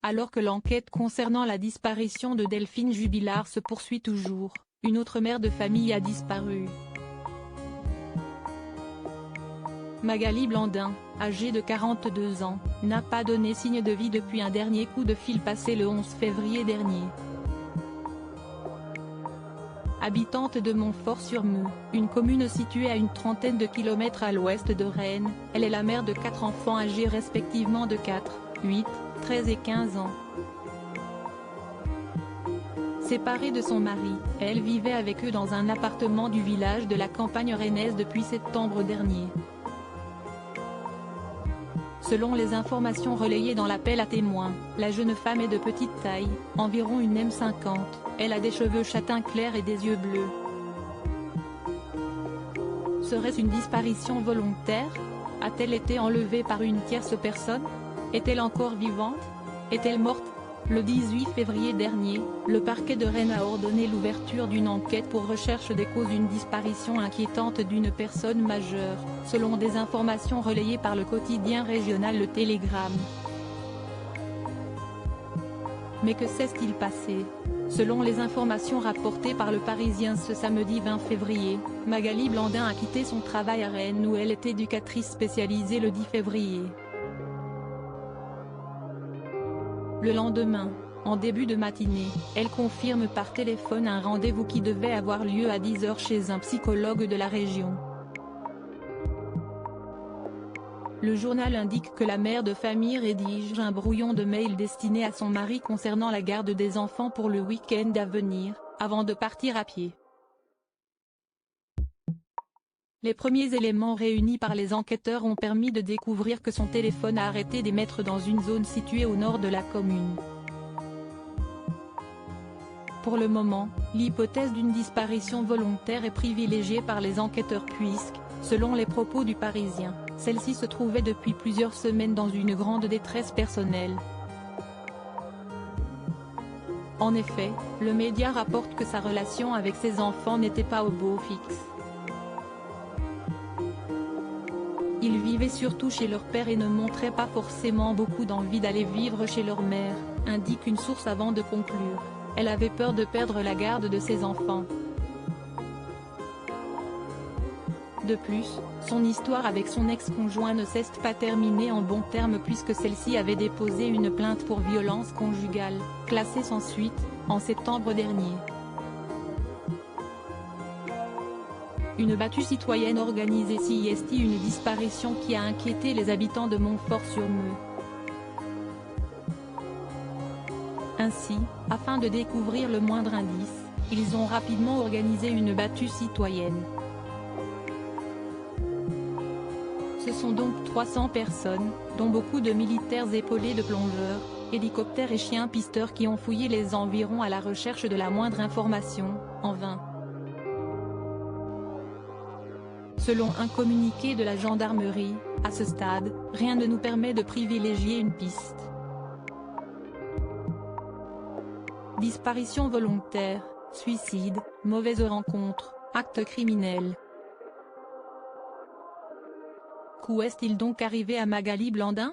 Alors que l'enquête concernant la disparition de Delphine Jubilard se poursuit toujours, une autre mère de famille a disparu. Magali Blandin, âgée de 42 ans, n'a pas donné signe de vie depuis un dernier coup de fil passé le 11 février dernier. Habitante de Montfort-sur-Meux, une commune située à une trentaine de kilomètres à l'ouest de Rennes, elle est la mère de 4 enfants âgés respectivement de 4, 8, 13 et 15 ans. Séparée de son mari, elle vivait avec eux dans un appartement du village de la campagne rennaise depuis septembre dernier. Selon les informations relayées dans l'appel à témoins, la jeune femme est de petite taille, environ une M50, elle a des cheveux châtain clair et des yeux bleus. Serait-ce une disparition volontaire? A-t-elle été enlevée par une tierce personne? Est-elle encore vivante? Est-elle morte? Le 18 février dernier, le parquet de Rennes a ordonné l'ouverture d'une enquête pour recherche des causes d'une disparition inquiétante d'une personne majeure, selon des informations relayées par le quotidien régional Le Télégramme. Mais que s'est-il passé? Selon les informations rapportées par Le Parisien ce samedi 20 février, Magali Blandin a quitté son travail à Rennes où elle est éducatrice spécialisée le 10 février. Le lendemain, en début de matinée, elle confirme par téléphone un rendez-vous qui devait avoir lieu à 10 h chez un psychologue de la région. Le journal indique que la mère de famille rédige un brouillon de mail destiné à son mari concernant la garde des enfants pour le week-end à venir, avant de partir à pied. Les premiers éléments réunis par les enquêteurs ont permis de découvrir que son téléphone a arrêté d'émettre dans une zone située au nord de la commune. Pour le moment, l'hypothèse d'une disparition volontaire est privilégiée par les enquêteurs puisque, selon les propos du Parisien, celle-ci se trouvait depuis plusieurs semaines dans une grande détresse personnelle. En effet, le média rapporte que sa relation avec ses enfants n'était pas au beau fixe. Ils vivaient surtout chez leur père et ne montraient pas forcément beaucoup d'envie d'aller vivre chez leur mère, indique une source avant de conclure. Elle avait peur de perdre la garde de ses enfants. De plus, son histoire avec son ex-conjoint ne s'est pas terminée en bons termes puisque celle-ci avait déposé une plainte pour violence conjugale, classée sans suite, en septembre dernier. Une battue citoyenne organisée CIST, une disparition qui a inquiété les habitants de Montfort-sur-Meux. Ainsi, afin de découvrir le moindre indice, ils ont rapidement organisé une battue citoyenne. Ce sont donc 300 personnes, dont beaucoup de militaires épaulés de plongeurs, hélicoptères et chiens pisteurs qui ont fouillé les environs à la recherche de la moindre information, en vain. Selon un communiqué de la gendarmerie, à ce stade, rien ne nous permet de privilégier une piste. Disparition volontaire, suicide, mauvaise rencontre, acte criminel. Qu'où est-il donc arrivé à Magali Blandin?